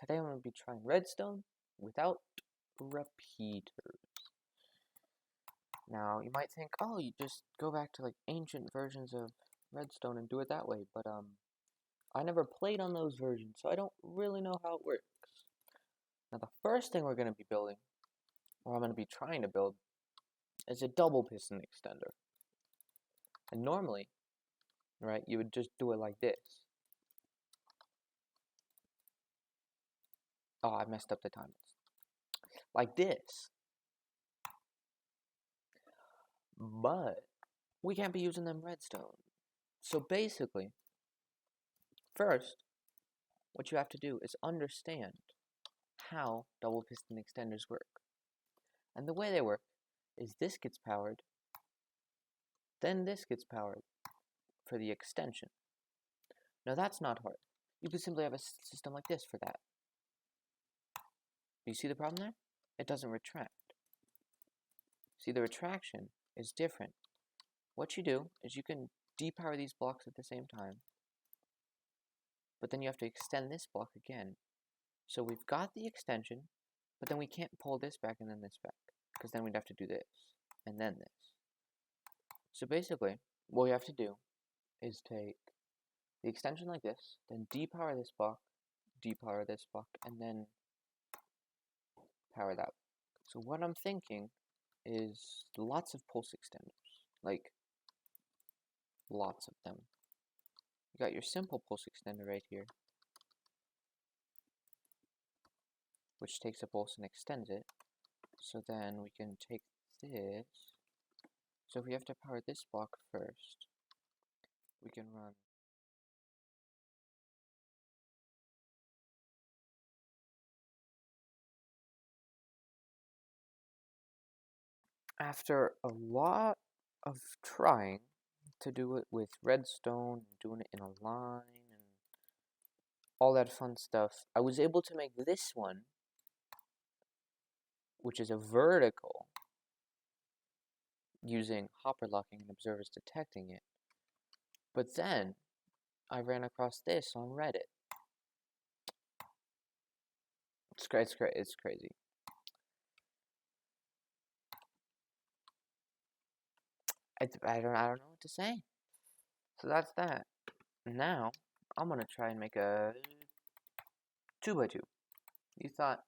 Today I'm going to be trying Redstone without repeaters. Now, you might think, oh, you just go back to like ancient versions of Redstone and do it that way, but I never played on those versions, so I don't really know how it works. Now, the first thing we're going to be building, or I'm going to be trying to build, is a double piston extender. And normally, right, you would just do it like this. Oh, I messed up the timings. Like this. But we can't be using them redstone. So basically, first, what you have to do is understand how double piston extenders work. And the way they work is this gets powered, then this gets powered for the extension. Now that's not hard. You could simply have a system like this for that. Do you see the problem there? It doesn't retract. See, the retraction is different. What you do is you can depower these blocks at the same time, but then you have to extend this block again. So we've got the extension, but then we can't pull this back and then this back, because then we'd have to do this, and then this. So basically, what we have to do is take the extension like this, then depower this block, and then power that. So what I'm thinking is lots of pulse extenders, like lots of them. You got your simple pulse extender right here, which takes a pulse and extends it. So then we can take this. So if we have to power this block first, we can run after a lot of trying to do it with redstone, doing it in a line, and all that fun stuff, I was able to make this one, which is a vertical, using hopper locking and observers detecting it. But then I ran across this on Reddit. It's crazy. I don't know what to say. So that's that. Now I'm gonna try and make a 2x2. You thought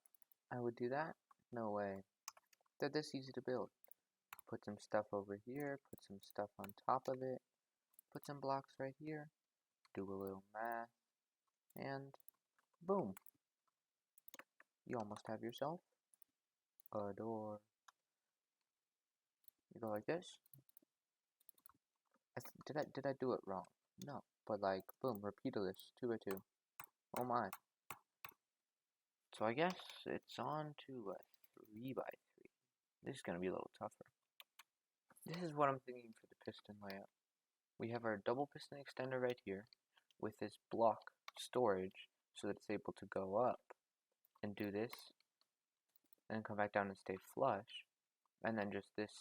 I would do that? No way. They're this easy to build. Put some stuff over here, put some stuff on top of it, put some blocks right here, do a little math, and boom. You almost have yourself a door. You go like this. Did I do it wrong? No, but like boom, repeaterless 2x2. Oh my. So I guess it's on to a 3x3. This is gonna be a little tougher. This is what I'm thinking for the piston layout. We have our double piston extender right here with this block storage so that it's able to go up and do this and come back down and stay flush, and then just this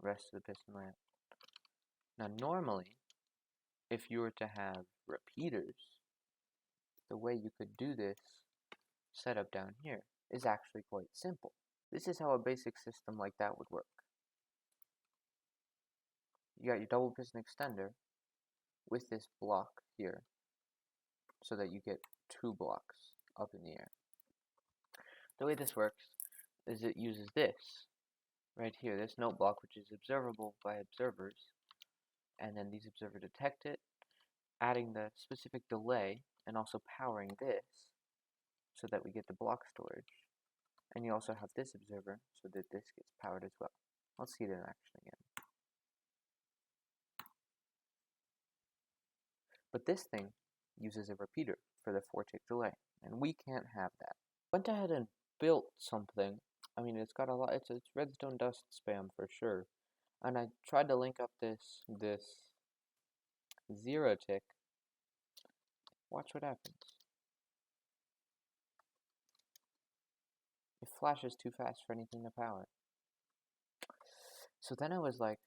rest of the piston layout. Now normally, if you were to have repeaters, the way you could do this setup down here is actually quite simple. This is how a basic system like that would work. You got your double piston extender with this block here so that you get 2 blocks up in the air. The way this works is it uses this right here, this note block, which is observable by observers, and then these observers detect it, adding the specific delay and also powering this so that we get the block storage. And you also have this observer so that this gets powered as well. Let's see it in action again. But this thing uses a repeater for the 4-tick delay, and we can't have that. Went ahead and built something. I mean, it's got a lot. It's redstone dust spam for sure. And I tried to link up this 0-tick. Watch what happens. It flashes too fast for anything to power. So then I was like,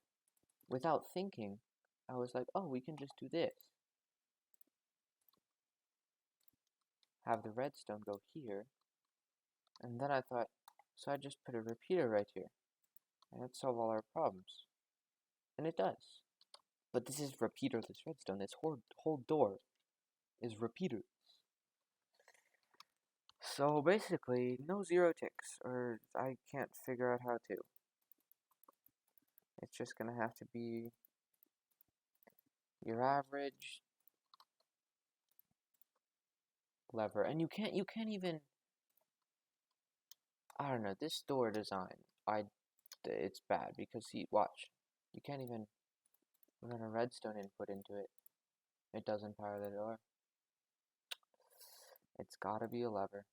without thinking, I was like, oh, we can just do this. have the redstone go here, and then I thought, so I just put a repeater right here, and it'd solve all our problems. And it does. But this is repeaterless redstone. This whole door is repeaterless. So basically, no zero ticks, or I can't figure out how to. It's just gonna have to be your average lever, and you can't even. I don't know, this door design. It's bad because see, watch, you can't even run a redstone input into it. It doesn't power the door. It's gotta be a lever.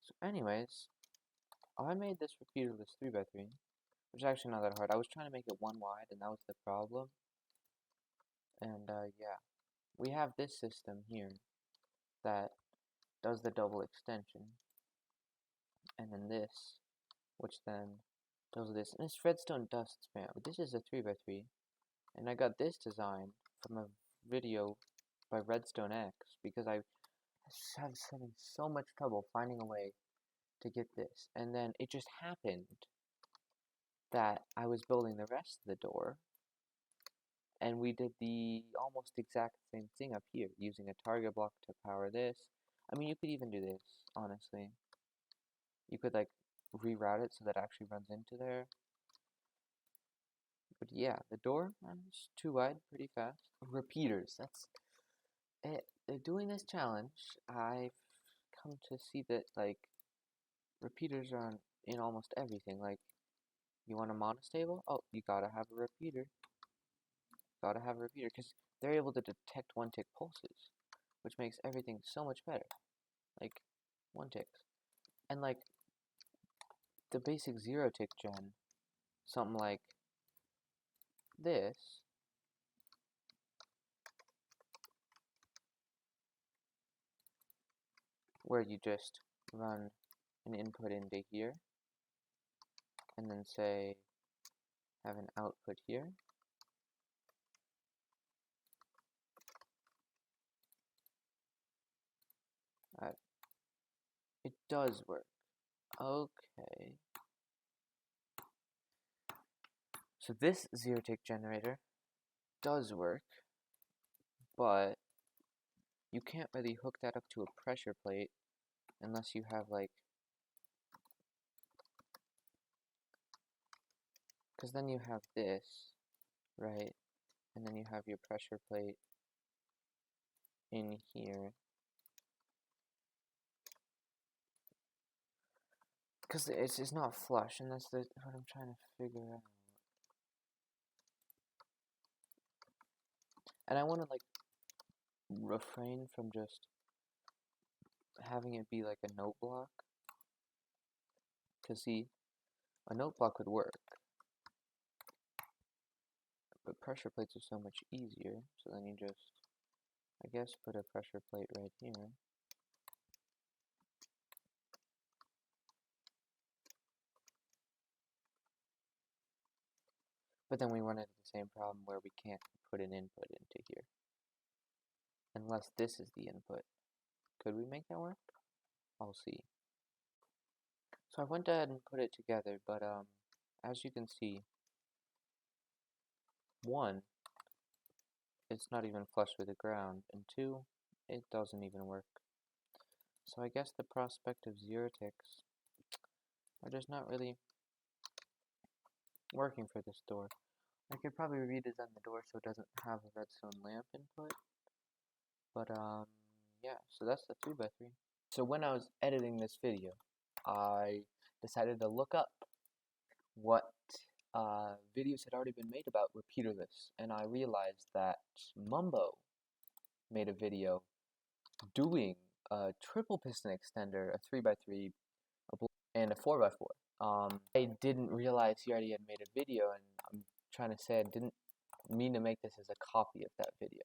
So anyways, I made this repeaterless 3x3, which is actually not that hard. I was trying to make it 1 wide, and that was the problem. And yeah, we have this system here that does the double extension, and then this, which then does this. And this redstone dust spam. This is a 3x3, and I got this design from a video by Redstone X because I was having so much trouble finding a way to get this. And then it just happened that I was building the rest of the door, and we did the almost exact same thing up here, using a target block to power this. I mean, you could even do this, honestly. You could, like, reroute it so that it actually runs into there. But yeah, the door is too wide pretty fast. Repeaters, that's it. Doing this challenge, I've come to see that, like, repeaters are in almost everything. Like, you want a monostable? Oh, you gotta have a repeater. Gotta have a repeater, because they're able to detect 1-tick pulses, which makes everything so much better. Like, 1-ticks. And, like, the basic 0-tick gen, something like this, where you just run an input into here, and then say, have an output here. It does work. Okay. So this 0-tick generator does work, but you can't really hook that up to a pressure plate unless you have, like, because then you have this, right? And then you have your pressure plate in here. Because it's not flush, and that's what I'm trying to figure out. And I want to, like, refrain from just having it be like a note block. Because, see, a note block would work, but pressure plates are so much easier, so then you just, I guess, put a pressure plate right here. But then we run into the same problem where we can't put an input into here. Unless this is the input. Could we make that work? I'll see. So I went ahead and put it together, but as you can see, 1, it's not even flush with the ground, and 2, it doesn't even work. So I guess the prospect of 0-ticks are just not really working for this door. I could probably redesign the door so it doesn't have a redstone lamp input. But yeah, so that's the 3x3. So when I was editing this video, I decided to look up what videos had already been made about repeaterless, and I realized that Mumbo made a video doing a triple piston extender, a 3x3, and a 4x4. I didn't realize he already had made a video, and I'm trying to say I didn't mean to make this as a copy of that video.